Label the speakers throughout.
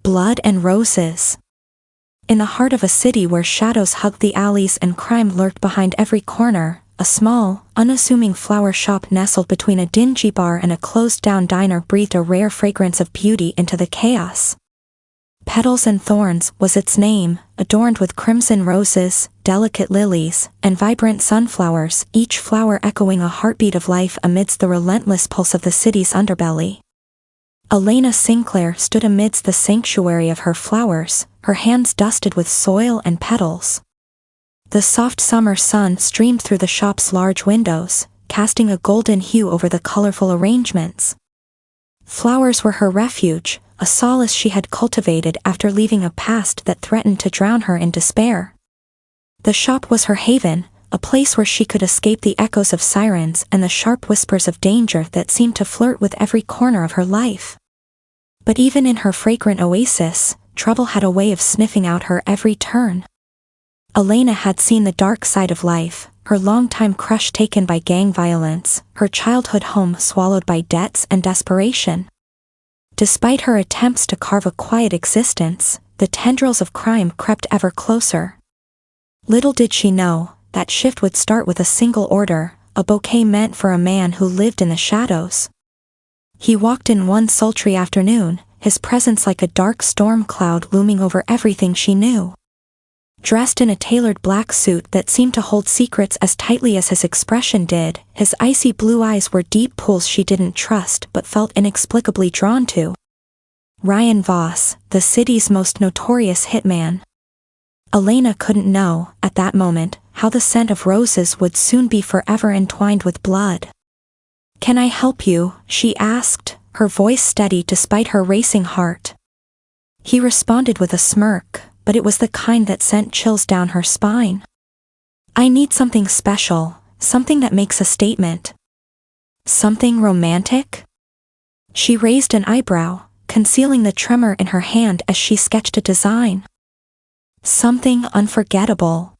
Speaker 1: Blood and roses. In the heart of a city where shadows hugged the alleys and crime lurked behind every corner, a small, unassuming flower shop nestled between a dingy bar and a closed-down diner breathed a rare fragrance of beauty into the chaos. Petals Thorns was its name, adorned with crimson roses, delicate lilies, and vibrant sunflowers, each flower echoing a heartbeat of life amidst the relentless pulse of the city's underbelly. Elena Sinclair stood amidst the sanctuary of her flowers, her hands dusted with soil and petals. The soft summer sun streamed through the shop's large windows, casting a golden hue over the colorful arrangements. Flowers were her refuge, a solace she had cultivated after leaving a past that threatened to drown her in despair. The shop was her haven, a place where she could escape the echoes of sirens and the sharp whispers of danger that seemed to flirt with every corner of her life. But even in her fragrant oasis, trouble had a way of sniffing out her every turn. Elena had seen the dark side of life, her longtime crush taken by gang violence, her childhood home swallowed by debts and desperation. Despite her attempts to carve a quiet existence, the tendrils of crime crept ever closer. Little did she know, that shift would start with a single order, a bouquet meant for a man who lived in the shadows. He walked in one sultry afternoon, his presence like a dark storm cloud looming over everything she knew. Dressed in a tailored black suit that seemed to hold secrets as tightly as his expression did, his icy blue eyes were deep pools she didn't trust but felt inexplicably drawn to. Ryan Voss, the city's most notorious hitman. Elena couldn't know, at that moment, how the scent of roses would soon be forever entwined with blood. "Can I help you?" she asked, her voice steady despite her racing heart. He responded with a smirk, but it was the kind that sent chills down her spine. "I need something special, something that makes a statement." "Something romantic?" She raised an eyebrow, concealing the tremor in her hand as she sketched a design. "Something unforgettable."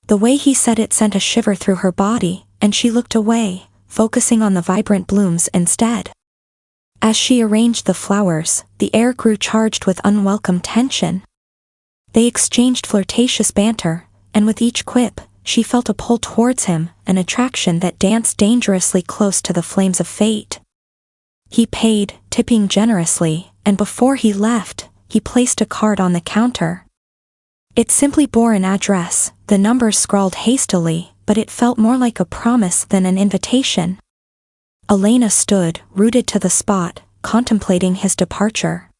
Speaker 1: The way he said it sent a shiver through her body, and she looked away, focusing on the vibrant blooms instead. As she arranged the flowers, the air grew charged with unwelcome tension. They exchanged flirtatious banter, and with each quip, she felt a pull towards him, an attraction that danced dangerously close to the flames of fate. He paid, tipping generously, and before he left, he placed a card on the counter. It simply bore an address, the numbers scrawled hastily, but it felt more like a promise than an invitation. Elena stood, rooted to the spot, contemplating his departure.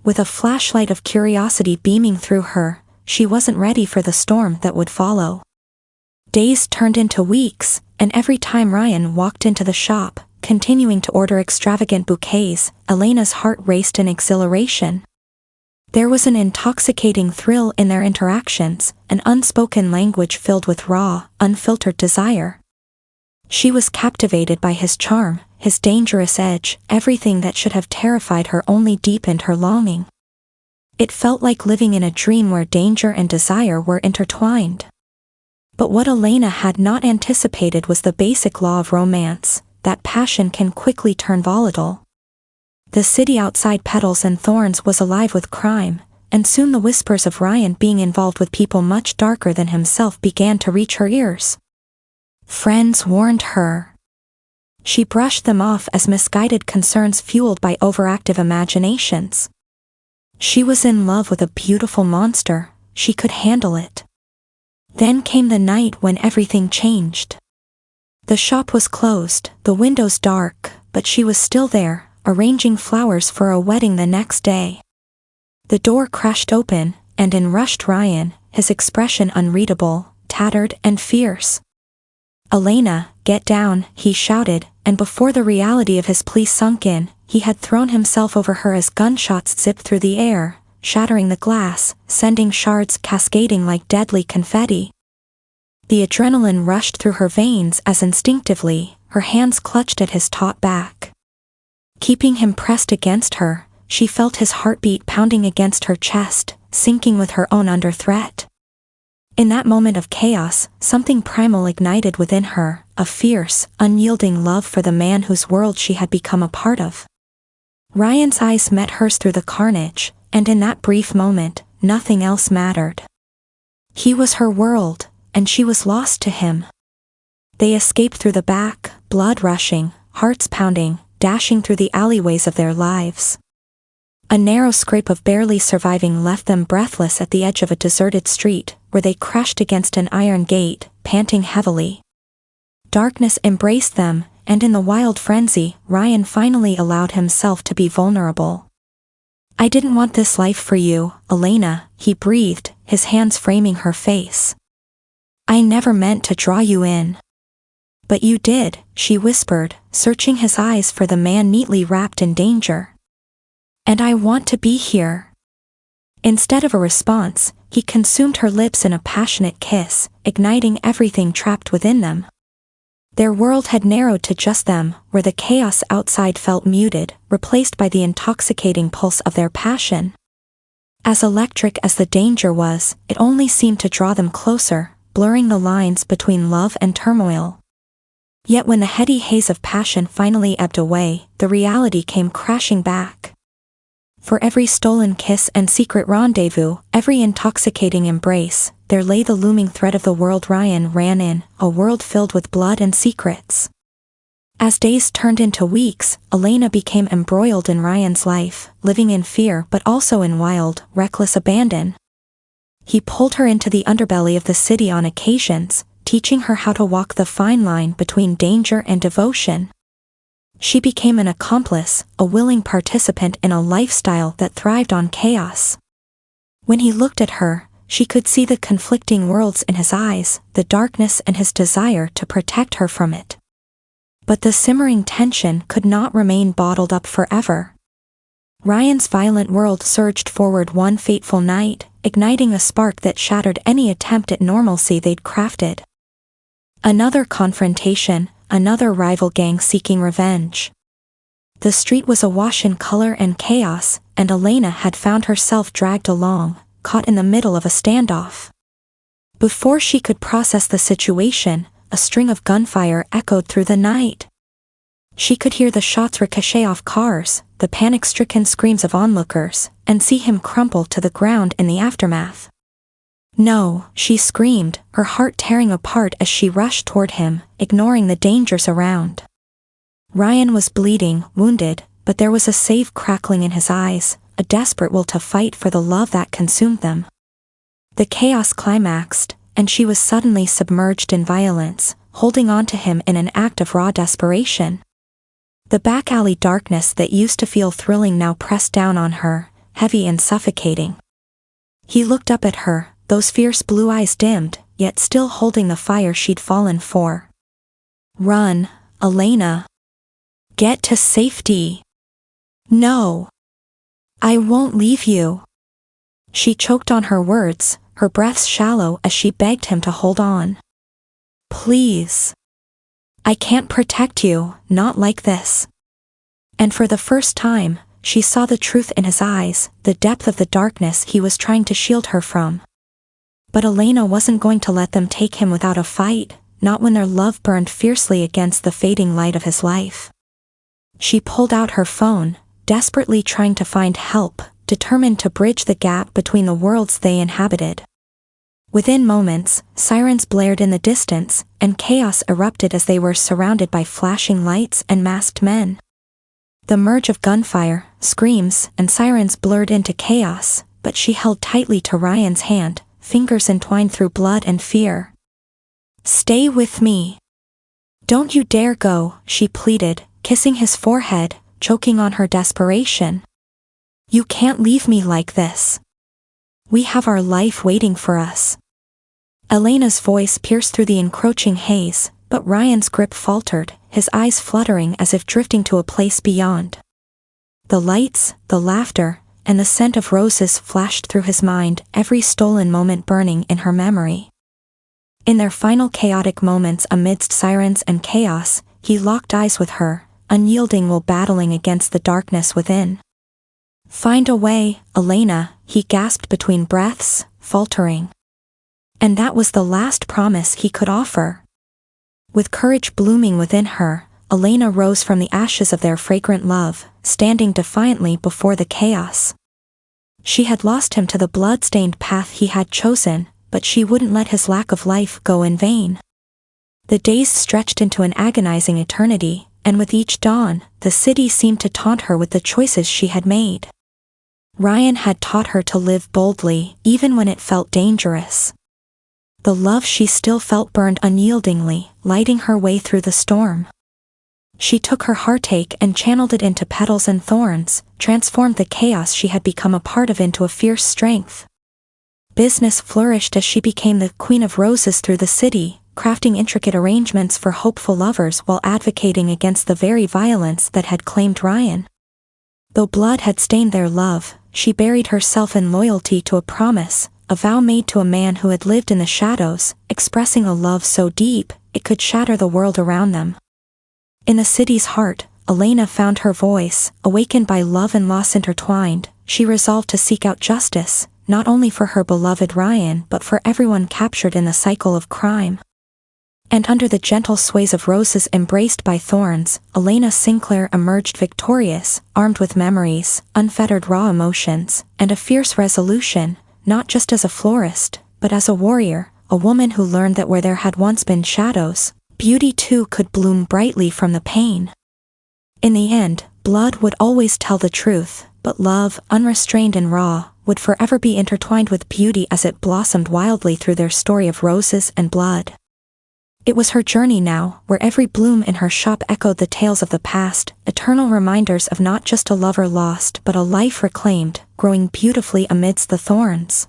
Speaker 1: With a flashlight of curiosity beaming through her, she wasn't ready for the storm that would follow. Days turned into weeks, and every time Ryan walked into the shop, continuing to order extravagant bouquets, Elena's heart raced in exhilaration. There was an intoxicating thrill in their interactions, an unspoken language filled with raw, unfiltered desire. She was captivated by his charm, his dangerous edge, everything that should have terrified her only deepened her longing. It felt like living in a dream where danger and desire were intertwined. But what Elena had not anticipated was the basic law of romance, that passion can quickly turn volatile. The city outside Petals Thorns was alive with crime, and soon the whispers of Ryan being involved with people much darker than himself began to reach her ears. Friends warned her. She brushed them off as misguided concerns fueled by overactive imaginations. She was in love with a beautiful monster, she could handle it. Then came the night when everything changed. The shop was closed, the windows dark, but she was still there, arranging flowers for a wedding the next day. The door crashed open, and in rushed Ryan, his expression unreadable, tattered and fierce. "Elena, get down," he shouted, and before the reality of his plea sunk in, he had thrown himself over her as gunshots zipped through the air, shattering the glass, sending shards cascading like deadly confetti. The adrenaline rushed through her veins as instinctively, her hands clutched at his taut back. Keeping him pressed against her, she felt his heartbeat pounding against her chest, sinking with her own under threat. In that moment of chaos, something primal ignited within her, a fierce, unyielding love for the man whose world she had become a part of. Ryan's eyes met hers through the carnage, and in that brief moment, nothing else mattered. He was her world, and she was lost to him. They escaped through the back, blood rushing, hearts pounding, dashing through the alleyways of their lives. A narrow scrape of barely surviving left them breathless at the edge of a deserted street, where they crashed against an iron gate, panting heavily. Darkness embraced them, and in the wild frenzy, Ryan finally allowed himself to be vulnerable. "I didn't want this life for you, Elena," he breathed, his hands framing her face. "I never meant to draw you in." "But you did," she whispered, searching his eyes for the man neatly wrapped in danger. "And I want to be here." Instead of a response, he consumed her lips in a passionate kiss, igniting everything trapped within them. Their world had narrowed to just them, where the chaos outside felt muted, replaced by the intoxicating pulse of their passion. As electric as the danger was, it only seemed to draw them closer, blurring the lines between love and turmoil. Yet when the heady haze of passion finally ebbed away, the reality came crashing back. For every stolen kiss and secret rendezvous, every intoxicating embrace, there lay the looming threat of the world Ryan ran in, a world filled with blood and secrets. As days turned into weeks, Elena became embroiled in Ryan's life, living in fear but also in wild, reckless abandon. He pulled her into the underbelly of the city on occasions, teaching her how to walk the fine line between danger and devotion. She became an accomplice, a willing participant in a lifestyle that thrived on chaos. When he looked at her, she could see the conflicting worlds in his eyes, the darkness and his desire to protect her from it. But the simmering tension could not remain bottled up forever. Ryan's violent world surged forward one fateful night, igniting a spark that shattered any attempt at normalcy they'd crafted. Another confrontation, another rival gang seeking revenge. The street was awash in color and chaos, and Elena had found herself dragged along, caught in the middle of a standoff. Before she could process the situation, a string of gunfire echoed through the night. She could hear the shots ricochet off cars, the panic-stricken screams of onlookers, and see him crumple to the ground in the aftermath. "No," she screamed, her heart tearing apart as she rushed toward him, ignoring the dangers around. Ryan was bleeding, wounded, but there was a save crackling in his eyes, a desperate will to fight for the love that consumed them. The chaos climaxed, and she was suddenly submerged in violence, holding on to him in an act of raw desperation. The back alley darkness that used to feel thrilling now pressed down on her, heavy and suffocating. He looked up at her, those fierce blue eyes dimmed, yet still holding the fire she'd fallen for. "Run, Elena. Get to safety." "No. I won't leave you." She choked on her words, her breath shallow as she begged him to hold on. "Please. I can't protect you, not like this." And for the first time, she saw the truth in his eyes, the depth of the darkness he was trying to shield her from. But Elena wasn't going to let them take him without a fight, not when their love burned fiercely against the fading light of his life. She pulled out her phone, desperately trying to find help, determined to bridge the gap between the worlds they inhabited. Within moments, sirens blared in the distance, and chaos erupted as they were surrounded by flashing lights and masked men. The merge of gunfire, screams, and sirens blurred into chaos, but she held tightly to Ryan's hand, fingers entwined through blood and fear. "Stay with me. Don't you dare go," she pleaded, kissing his forehead, choking on her desperation. "You can't leave me like this. We have our life waiting for us." Elena's voice pierced through the encroaching haze, but Ryan's grip faltered, his eyes fluttering as if drifting to a place beyond. The lights, the laughter, and the scent of roses flashed through his mind, every stolen moment burning in her memory. In their final chaotic moments amidst sirens and chaos, he locked eyes with her, unyielding while battling against the darkness within. "Find a way, Elena," he gasped between breaths, faltering. And that was the last promise he could offer. With courage blooming within her, Elena rose from the ashes of their fragrant love, standing defiantly before the chaos. She had lost him to the blood-stained path he had chosen, but she wouldn't let his lack of life go in vain. The days stretched into an agonizing eternity, and with each dawn, the city seemed to taunt her with the choices she had made. Ryan had taught her to live boldly, even when it felt dangerous. The love she still felt burned unyieldingly, lighting her way through the storm. She took her heartache and channeled it into petals and thorns, transformed the chaos she had become a part of into a fierce strength. Business flourished as she became the Queen of Roses through the city, crafting intricate arrangements for hopeful lovers while advocating against the very violence that had claimed Ryan. Though blood had stained their love, she buried herself in loyalty to a promise, a vow made to a man who had lived in the shadows, expressing a love so deep, it could shatter the world around them. In the city's heart, Elena found her voice, awakened by love and loss intertwined. She resolved to seek out justice, not only for her beloved Ryan but for everyone captured in the cycle of crime. And under the gentle sways of roses embraced by thorns, Elena Sinclair emerged victorious, armed with memories, unfettered raw emotions, and a fierce resolution, not just as a florist, but as a warrior, a woman who learned that where there had once been shadows, beauty too could bloom brightly from the pain. In the end, blood would always tell the truth, but love, unrestrained and raw, would forever be intertwined with beauty as it blossomed wildly through their story of roses and blood. It was her journey now, where every bloom in her shop echoed the tales of the past, eternal reminders of not just a lover lost but a life reclaimed, growing beautifully amidst the thorns.